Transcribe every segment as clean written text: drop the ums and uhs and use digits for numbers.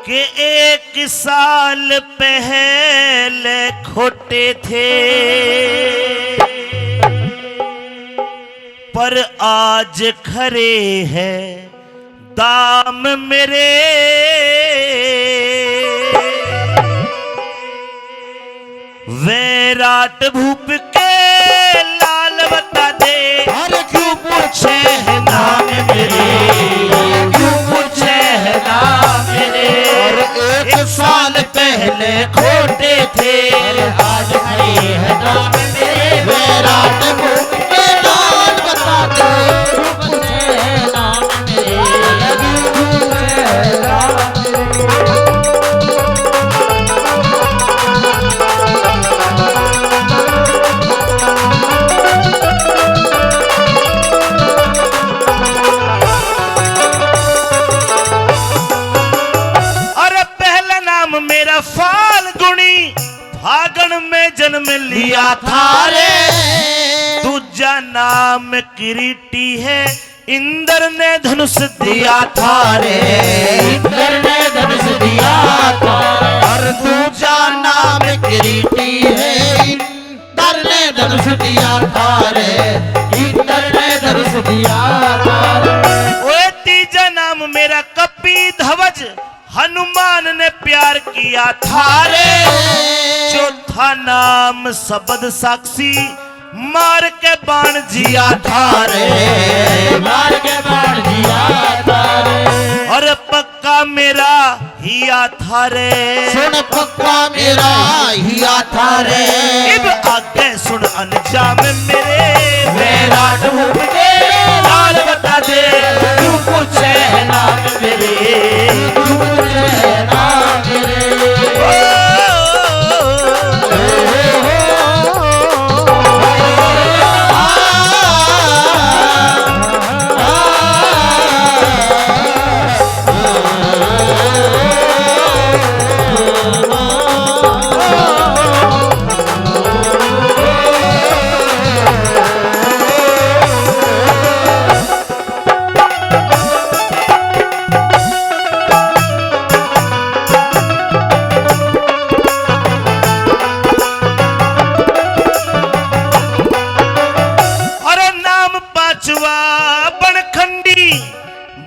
कि 1 साल पहले खोटे थे पर आज खरे हैं दाम मेरे। वैराट भूप के लाल बता दे अरे क्यों पूछे है नाम मेरे, क्यों पूछे है नाम मेरे। और 1 साल पहले खोटे थे आज खरे है नाम मेरे। वैराट भूप के लाल बता दे क्यों पूछे है नाम मेरे, क्यों पूछे है नाम मेरे। मेरा फाल्गुनी फागण में जन्म लिया था रे। दूजा नाम किरीटी है इंद्र ने धनुष दिया था रे। इंद्र ने धनुष दिया था। और दूजा नाम किरीटी है इंद्र ने धनुष दिया था रे। इंद्र ने धनुष दिया था। वो तीजा नाम मेरा कपी ध्वज हनुमान ने प्यार किया था रे। चौथा नाम शब्द साक्षी मार के बाण जिया था रे। मार के बाण जिया था रे। और पक्का मेरा हिया था रे। सुन पक्का मेरा हिया था रे। इब आगे सुन अंजाम मेरे। वैराट भूप के लाल बता दे क्यों पूछे है नाम मेरे, क्यों पूछे है नाम मेरे।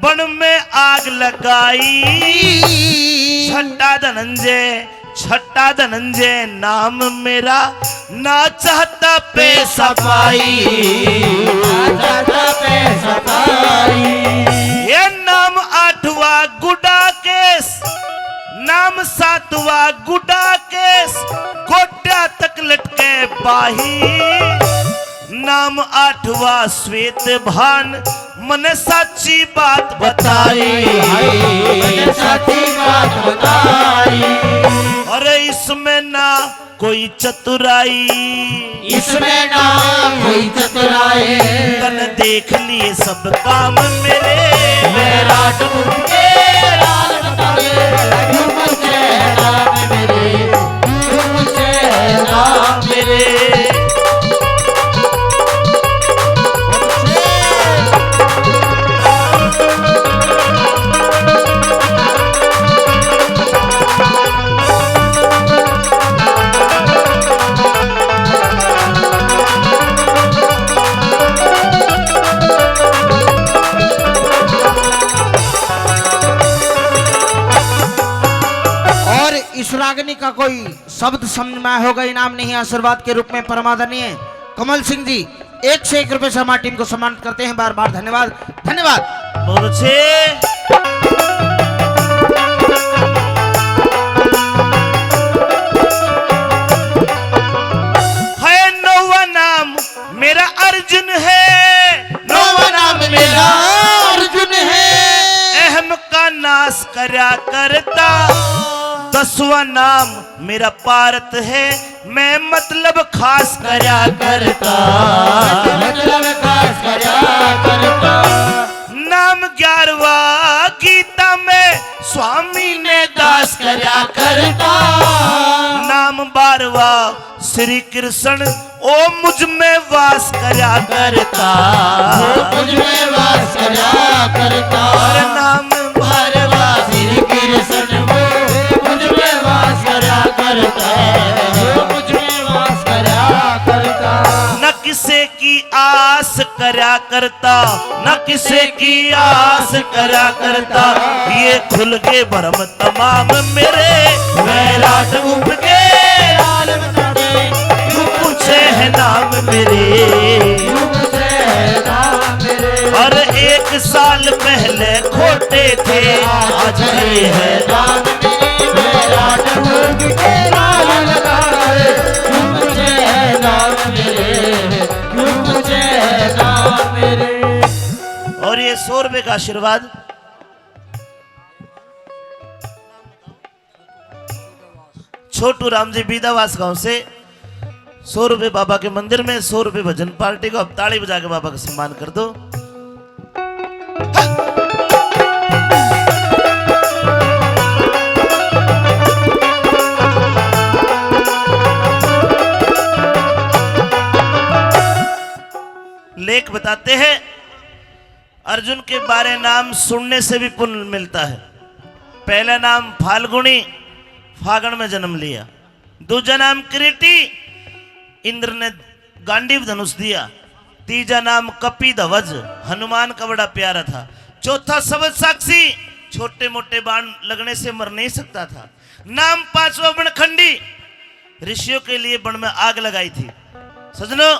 बन में आग लगाई। छठा धनंजय नाम मेरा ना चाहता पैसा पाई। ये नाम 8वां गुडा केस, नाम 7वां गुडा केस, गोड्या तक लटके बाही। नाम 8वां श्वेत भान मने साची बात बताई। साची बात बताई। अरे इसमें ना कोई चतुराई, इसमें ना कोई चतुराई। तन देख लिए सब काम मेरे। वैराट भूप के लाल बता दे क्यों पूछे है नाम मेरे, क्यों पूछे है नाम मेरे। रागनी का कोई शब्द समझ में आया होगा, इनाम नहीं आशीर्वाद के रूप में परमादरणीय कमल सिंह जी 1 से 1 रुपए से हमारी टीम को सम्मानित करते हैं। बार बार धन्यवाद धन्यवाद। है नौवा नाम मेरा अर्जुन है। नौवा नाम मेरा अर्जुन है। अहम का नाश करया करता। 10वां नाम मेरा पारत है, मैं मतलब खास करया करता। मतलब खास करया करता। नाम 11वां गीता में स्वामी ने दास करया करता। नाम 12वां श्री कृष्ण ओ मुझ में वास करया करता। मुझ में वास करया करता। नाम 12वां श्री कृष्ण करा करता, न किसी की आस करा करता। ये खुल के भरम तमाम मेरे, वैराट रूप के लाल बता दे, क्यों पूछे है नाम मेरे। क्यों पूछे है नाम मेरे। और 1 साल पहले खोटे थे, आज ये है नाम मेरे, वैराट रूप के लाल बता दे, क्यों पूछे है नाम मेरे, क्यों पूछे है नाम मेरे। और ये 100 रुपए का आशीर्वाद छोटू राम जी बीदावास गांव से 100 रुपए बाबा के मंदिर में, 100 रुपए भजन पार्टी को। अब ताली बजा के बाबा का सम्मान कर दो। लेख बताते हैं अर्जुन के बारे नाम सुनने से भी पुण्य मिलता है। पहला नाम फाल्गुनी, फागण में जन्म लिया। दूजा नाम किरीटी, इंद्र ने गांडीव धनुष दिया। तीजा नाम कपी ध्वज, हनुमान का बड़ा प्यारा था। चौथा सबद साक्षी, छोटे मोटे बाण लगने से मर नहीं सकता था। नाम 5वां वनखंडी, ऋषियों के लिए वन में आग लगाई थी। सजनों,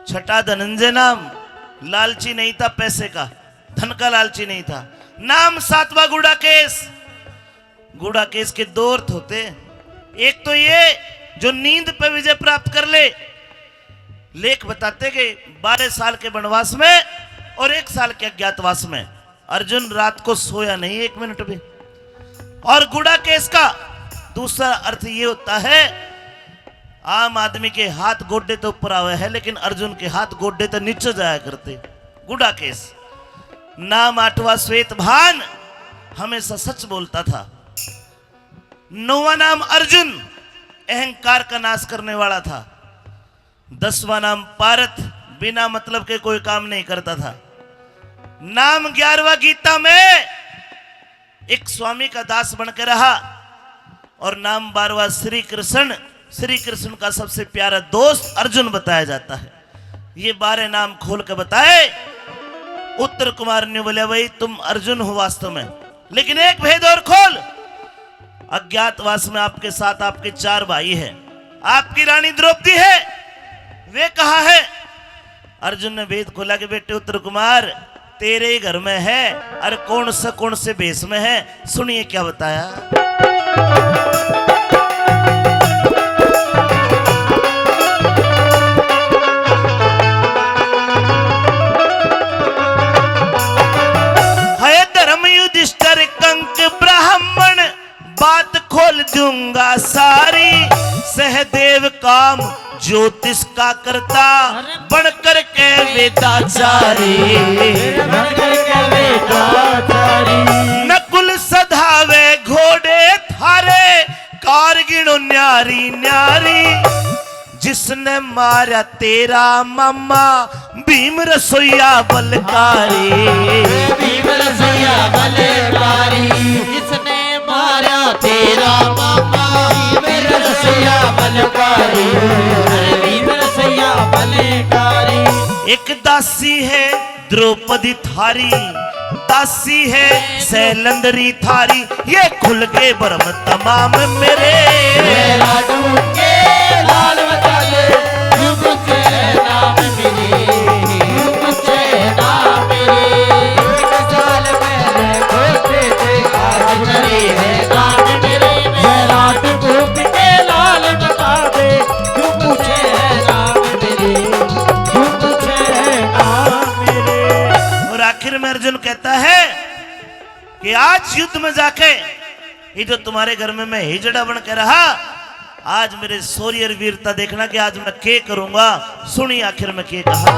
छठा धनंजय नाम, लालची नहीं था पैसे का, धन का लालची नहीं था। नाम 7वां गुड़ाकेश। गुड़ाकेश के 2 अर्थ होते, एक तो ये जो नींद पर विजय प्राप्त कर ले। लेख बताते कि 12 साल के वनवास में और 1 साल के अज्ञातवास में अर्जुन रात को सोया नहीं 1 मिनट भी। और गुड़ाकेश का दूसरा अर्थ ये होता है, आम आदमी के हाथ गोड्डे तो ऊपर आवे है, लेकिन अर्जुन के हाथ गोड्डे तो नीचे जाया करते। गुड़ाकेश। नाम 8वां श्वेत भान, हमेशा सच बोलता था। 9वां नाम अर्जुन, अहंकार का नाश करने वाला था। 10वां नाम पारथ, बिना मतलब के कोई काम नहीं करता था। नाम 11वां गीता में एक स्वामी का दास बनकर रहा। और नाम 12वां श्री कृष्ण, श्री कृष्ण का सबसे प्यारा दोस्त अर्जुन बताया जाता है। ये 12 नाम खोल के बताए। उत्तर कुमार ने बोला, भाई तुम अर्जुन हो वास्तव में, लेकिन एक भेद और खोल। अज्ञातवास में आपके साथ आपके 4 भाई हैं। आपकी रानी द्रौपदी है, वे कहा है। अर्जुन ने भेद खोला कि बेटे उत्तर कुमार तेरे ही घर में है, अरे कौन से भेष में है। सुनिए क्या बताया। युधिष्ठिर कंक ब्राह्मण, बात खोल दूंगा सारी। सहदेव काम ज्योतिष का करता, बनकर के वेदाचारी। नकुल सधावे घोड़े थारे, कारगिणो न्यारी न्यारी। जिसने मारा तेरा मामा, भीम रसोईया बलकारी। भीम रसोईया बलकारी, जिसने मारा तेरा मामा, भीम रसोईया बलकारी। भीम रसोईया बलकारी। एक दासी है द्रौपदी थारी, दासी है सैलंदरी थारी। ये खुल के बरम तमाम मेरे, लाल बता दे, क्यों पूछे नाम मेरे, क्यों पूछे नाम मेरे। 1 साल पहले खोटे थे, आज मेरे है नाम मेरे। वैराट रूप के लाल बता दे, क्यों पूछे नाम मेरे, क्यों पूछे नाम मेरे। और आखिर में अर्जुन कहता है कि आज युद्ध में जाके ये जो तुम्हारे घर में मैं हिजड़ा बन के रहा, आज मेरे शौर्य और वीरता देखना कि आज मैं क्या करूंगा। सुनिए आखिर में क्या कहा।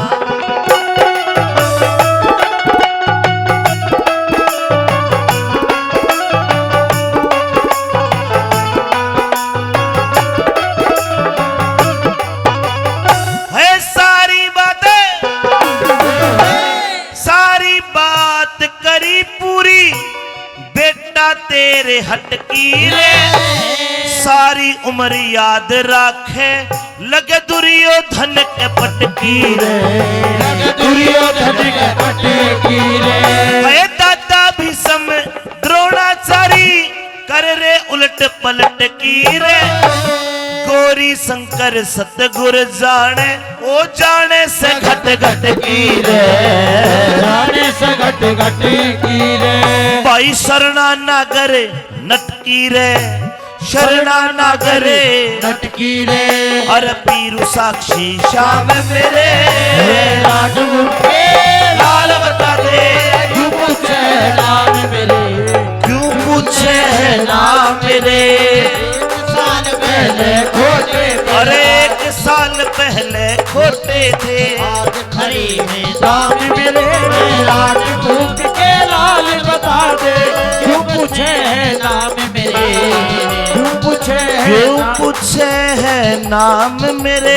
है सारी बात करी पूरी, बेटा तेरे हट की रे। सारी उम्र याद रखे, लगे दुर्योधन के पटकी रे दुर्योधन के पटकी रे भय दादा भीषम द्रोणाचारी कर रे उलट पलट की रे गौरी शंकर सतगुर जाने ओ जाने से घट घट की रे जाने से घट घट की रे भाई शरणा नागर नटकी रे शरणा नागरे नटकी रे अरे पीरू साक्षी श्याम मेरे लाडू के लाल बता दे क्यों पूछे नाम मेरे क्यों पूछे नाम मेरे साल पहले खोटे अरे 1 साल पहले खोटे थे आज खरी में दाम मेरे लाड भूख के लाल बता दे क्यों पूछे नाम मेरे क्यों पूछे है नाम मेरे